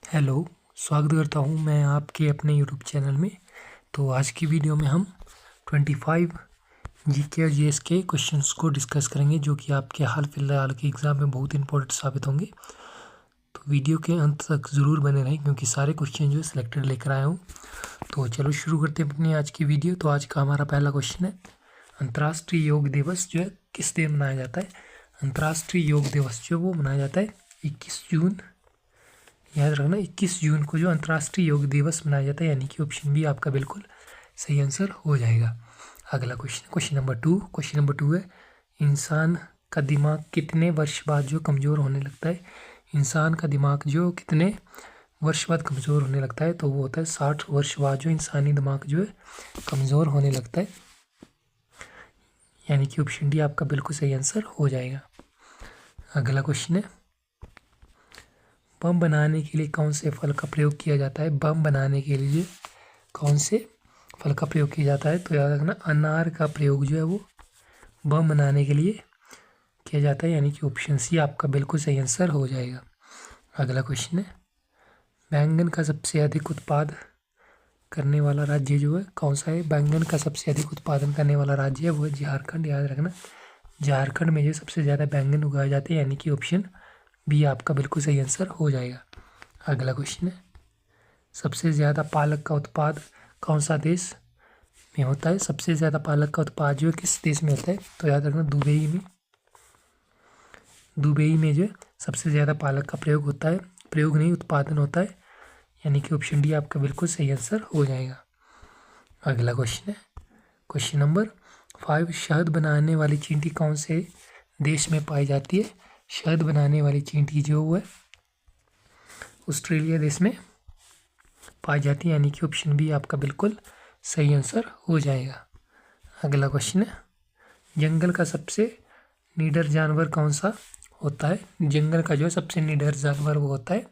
Hello, स्वागत करता हूँ मैं आपके अपने यूट्यूब चैनल में। तो आज की वीडियो में हम 25 जीके और जीएस के क्वेश्चंस को डिस्कस करेंगे, जो कि आपके हाल फिलहाल के एग्ज़ाम में बहुत इंपॉर्टेंट साबित होंगे। तो वीडियो के अंत तक ज़रूर बने रहें, क्योंकि सारे क्वेश्चन जो है सिलेक्टेड लेकर आया हूँ। तो चलो शुरू करते हैं अपनी आज की वीडियो। तो आज का हमारा पहला क्वेश्चन है, अंतर्राष्ट्रीय योग दिवस जो है किस दिन मनाया जाता है। अंतर्राष्ट्रीय योग दिवस जो वो मनाया जाता है 21 जून। याद रखना 21 जून को जो अंतर्राष्ट्रीय योग दिवस मनाया जाता है, यानी कि ऑप्शन बी आपका बिल्कुल सही आंसर हो जाएगा। अगला क्वेश्चन नंबर टू है, इंसान का दिमाग कितने वर्ष बाद जो कमज़ोर होने लगता है। इंसान का दिमाग जो कितने वर्ष बाद कमज़ोर होने लगता है, तो वो होता है 60 वर्ष बाद जो इंसानी दिमाग जो है कमज़ोर होने लगता है, यानी कि ऑप्शन डी आपका बिल्कुल सही आंसर हो जाएगा। अगला क्वेश्चन है, बम बनाने के लिए कौन से फल का प्रयोग किया जाता है। बम बनाने के लिए कौन से फल का प्रयोग किया जाता है, तो याद रखना अनार का प्रयोग जो है वो बम बनाने के लिए किया जाता है, यानी कि ऑप्शन सी आपका बिल्कुल सही आंसर हो जाएगा। अगला क्वेश्चन है, बैंगन का सबसे अधिक उत्पाद करने वाला राज्य जो है कौन सा है। बैंगन का सबसे अधिक उत्पादन करने वाला राज्य है वो है झारखंड। याद रखना झारखंड में जो सबसे ज़्यादा बैंगन उगाए जाते हैं, यानी कि ऑप्शन बी आपका बिल्कुल सही आंसर हो जाएगा। अगला क्वेश्चन है, सबसे ज़्यादा पालक का उत्पाद कौन सा देश में होता है। सबसे ज़्यादा पालक का उत्पाद जो है किस देश में होता है, तो याद रखना दुबई में जो है सबसे ज़्यादा पालक का प्रयोग होता है, प्रयोग नहीं उत्पादन होता है, यानी कि ऑप्शन डी आपका बिल्कुल सही आंसर हो जाएगा। अगला क्वेश्चन है, क्वेश्चन नंबर 5, शहद बनाने वाली चींटी कौन से देश में पाई जाती है। शहद बनाने वाली चींटी जो है ऑस्ट्रेलिया देश में पाई जाती है, यानी कि ऑप्शन बी आपका बिल्कुल सही आंसर हो जाएगा। अगला क्वेश्चन है, जंगल का सबसे निडर जानवर कौन सा होता है। जंगल का जो सबसे निडर जानवर वो होता है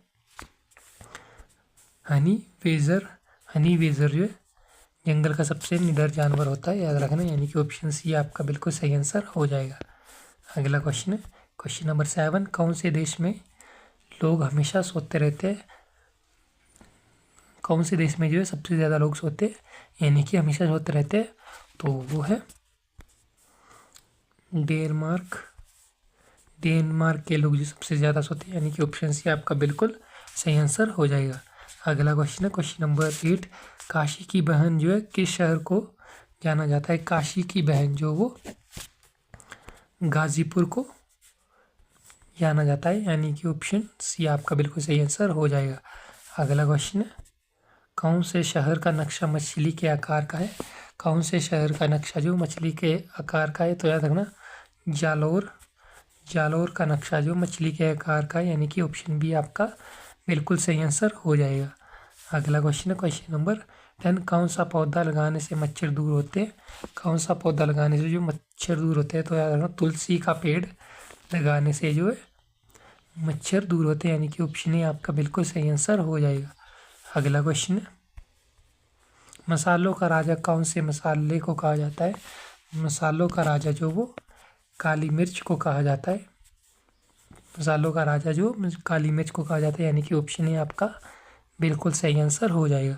हनी वेजर जो है जंगल का सबसे निडर जानवर होता है, याद रखना, यानी कि ऑप्शन सी आपका बिल्कुल सही आंसर हो जाएगा। अगला क्वेश्चन है, क्वेश्चन नंबर 7, कौन से देश में लोग हमेशा सोते रहते हैं। कौन से देश में जो है सबसे ज़्यादा लोग सोते हैं, यानी कि हमेशा सोते रहते हैं, तो वो है डेनमार्क के लोग जो सबसे ज़्यादा सोते हैं, यानी कि ऑप्शन सी आपका बिल्कुल सही आंसर हो जाएगा। अगला क्वेश्चन है, क्वेश्चन नंबर 8, काशी की बहन जो है किस शहर को जाना जाता है। काशी की बहन जो वो गाजीपुर को जाना जाता है, यानी कि ऑप्शन सी आपका बिल्कुल सही आंसर हो जाएगा। अगला क्वेश्चन है, कौन से शहर का नक्शा मछली के आकार का है। कौन से शहर का नक्शा जो मछली के आकार का है, तो याद रखना जालोर का नक्शा जो मछली के आकार का है, यानी कि ऑप्शन बी आपका बिल्कुल सही आंसर हो जाएगा। अगला क्वेश्चन है, क्वेश्चन नंबर 10, कौन सा पौधा लगाने से मच्छर दूर होते हैं। कौन सा पौधा लगाने से जो मच्छर दूर होते हैं, तो याद रखना तुलसी का पेड़ लगाने से जो है मच्छर दूर होते हैं, यानी कि ऑप्शन ए आपका बिल्कुल सही आंसर हो जाएगा। अगला क्वेश्चन है, मसालों का राजा कौन से मसाले को कहा जाता है। मसालों का राजा जो वो काली मिर्च को कहा जाता है। मसालों का राजा जो काली मिर्च को कहा जाता है, यानी कि ऑप्शन ए आपका बिल्कुल सही आंसर हो जाएगा।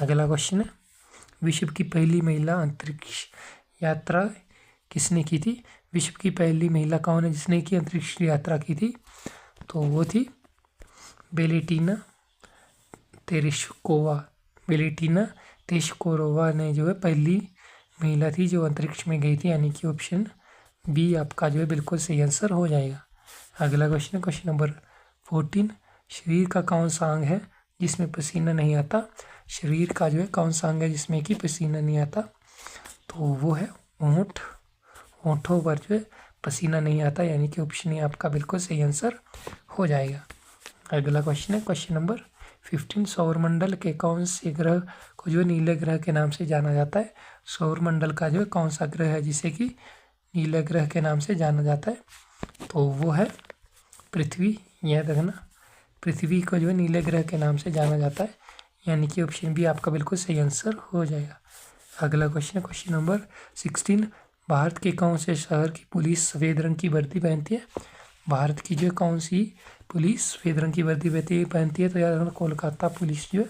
अगला क्वेश्चन है, विश्व की पहली महिला अंतरिक्ष यात्रा किसने की थी। विश्व की पहली महिला कौन है जिसने की अंतरिक्ष यात्रा की थी, तो वो थी बेलेटिना तेरेश्कोरोवा ने जो है पहली महिला थी जो अंतरिक्ष में गई थी, यानी कि ऑप्शन बी आपका जो है बिल्कुल सही आंसर हो जाएगा। अगला क्वेश्चन है, क्वेश्चन नंबर 14, शरीर का कौन सा अंग है जिसमें पसीना नहीं आता। शरीर का जो है कौन सा अंग है जिसमें कि पसीना नहीं आता, तो वो है होंठ। होंठों पर जो है पसीना नहीं आता, यानी कि ऑप्शन ए आपका बिल्कुल सही आंसर हो जाएगा। अगला क्वेश्चन है, क्वेश्चन नंबर 15, सौरमंडल के कौन से ग्रह को जो नीले ग्रह के नाम से जाना जाता है। सौरमंडल का जो है कौन सा ग्रह है जिसे कि नीले ग्रह के नाम से जाना जाता है, तो वो है पृथ्वी। याद रखना पृथ्वी को जो है नीले ग्रह के नाम से जाना जाता है, यानी कि ऑप्शन बी आपका बिल्कुल सही आंसर हो जाएगा। अगला क्वेश्चन है, क्वेश्चन नंबर 16, भारत के कौन से शहर की पुलिस सफ़ेद रंग की वर्दी पहनती है। भारत की जो कौन सी पुलिस सफ़ेद रंग की वर्दी पहनती है, तो याद रखना कोलकाता पुलिस जो है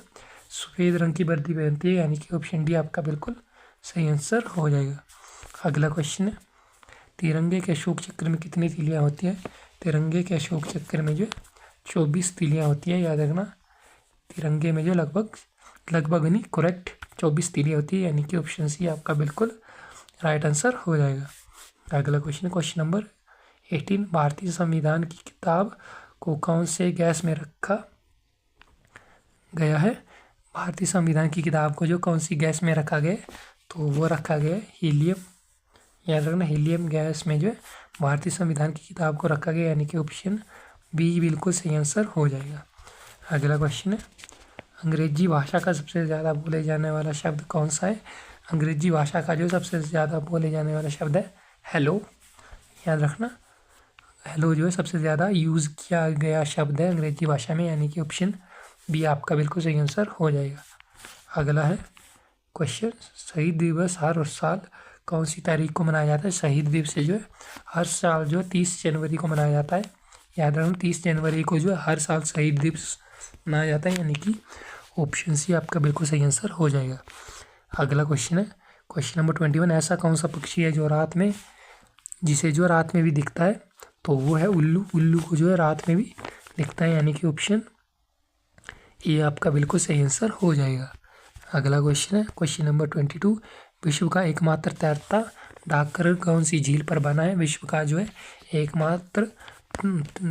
सफ़ेद रंग की वर्दी पहनती है, यानी कि ऑप्शन डी आपका बिल्कुल सही आंसर हो जाएगा। अगला क्वेश्चन है, तिरंगे के अशोक चक्र में कितनी तीलियाँ होती हैं? तिरंगे के अशोक चक्र में जो 24 तीलियाँ होती हैं, याद रखना। तिरंगे में जो लगभग नहीं, करेक्ट 24 तीलियाँ होती है, यानी कि ऑप्शन सी आपका बिल्कुल राइट आंसर हो जाएगा। अगला क्वेश्चन, क्वेश्चन नंबर 18, भारतीय संविधान की किताब को कौन से गैस में रखा गया है? भारतीय संविधान की किताब को जो कौन सी गैस में रखा गया, तो वो रखा गया हीलियम। याद रखना, हीलियम गैस में जो है भारतीय संविधान की किताब को रखा गया, यानी कि ऑप्शन बी बिल्कुल सही आंसर हो जाएगा। अगला क्वेश्चन है, अंग्रेजी भाषा का सबसे ज़्यादा बोले जाने वाला शब्द कौन सा है? अंग्रेजी भाषा का जो सबसे ज़्यादा बोले जाने वाला शब्द है हेलो। याद रखना, हेलो जो है सबसे ज़्यादा यूज़ किया गया शब्द है अंग्रेजी भाषा में, यानी कि ऑप्शन बी आपका बिल्कुल सही आंसर हो जाएगा। अगला है क्वेश्चन, शहीद दिवस हर साल कौन सी तारीख को मनाया जाता है? शहीद दिवस जो है हर साल जो 30 जनवरी को मनाया जाता है। याद रखना, 30 जनवरी को जो है हर साल शहीद दिवस मनाया जाता है, यानी कि ऑप्शन सी आपका बिल्कुल सही आंसर हो जाएगा। अगला क्वेश्चन है, क्वेश्चन नंबर 21, ऐसा कौन सा पक्षी है जो रात में भी दिखता है? तो वो है उल्लू। उल्लू को जो है रात में भी दिखता है, यानी कि ऑप्शन ए आपका बिल्कुल सही आंसर हो जाएगा। अगला क्वेश्चन है, क्वेश्चन नंबर 22, विश्व का एकमात्र तैरता डाकघर कौन सी झील पर बना है? विश्व का जो है एकमात्र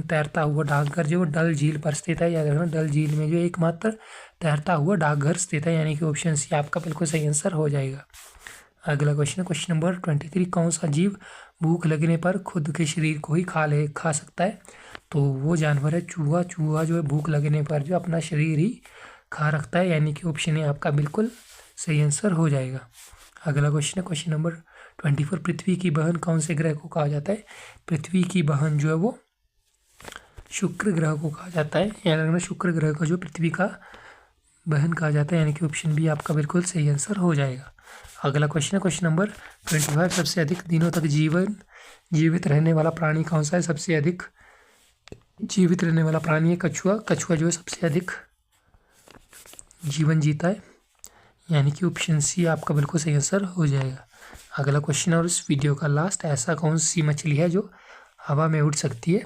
तैरता हुआ डाकघर जो डल झील पर स्थित है। याद रखना, डल झील में जो एकमात्र तैरता हुआ डाकघर स्थित है, यानी कि ऑप्शन सी आपका बिल्कुल सही आंसर हो जाएगा। अगला क्वेश्चन है, क्वेश्चन नंबर 23, कौन सा जीव भूख लगने पर खुद के शरीर को ही खा सकता है? तो वो जानवर है चूहा। चूहा जो है भूख लगने पर जो अपना शरीर ही खा रखता है, यानी कि ऑप्शन ए आपका बिल्कुल सही आंसर हो जाएगा। अगला क्वेश्चन है, क्वेश्चन नंबर 24, पृथ्वी की बहन कौन से ग्रह को कहा जाता है? पृथ्वी की बहन जो है वो शुक्र ग्रह को कहा जाता है। याद रखना, शुक्र ग्रह को जो पृथ्वी का बहन कहा जाता है, यानी कि ऑप्शन बी आपका बिल्कुल सही आंसर हो जाएगा। अगला क्वेश्चन है, क्वेश्चन नंबर 25, सबसे अधिक दिनों तक जीवित रहने वाला प्राणी कौन सा है? सबसे अधिक जीवित रहने वाला प्राणी है कछुआ। कछुआ जो है सबसे अधिक जीवन जीता है, यानी कि ऑप्शन सी आपका बिल्कुल सही आंसर हो जाएगा। अगला क्वेश्चन और इस वीडियो का लास्ट, ऐसा कौन सी मछली है जो हवा में उड़ सकती है?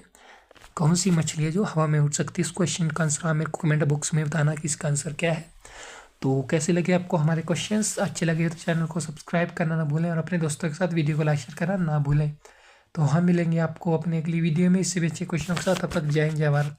कौन सी मछली है जो हवा में उड़ सकती है? इस क्वेश्चन का आंसर आप मेरे को कमेंट बॉक्स में बताना कि इसका आंसर क्या है। तो कैसे लगे आपको हमारे क्वेश्चंस? अच्छे लगे तो चैनल को सब्सक्राइब करना ना भूलें और अपने दोस्तों के साथ वीडियो को लाइक शेयर करना ना भूलें। तो हम मिलेंगे आपको अपने अगली वीडियो में इससे भी अच्छे क्वेश्चनों के साथ। तब तक जय हिंद, जय भारत।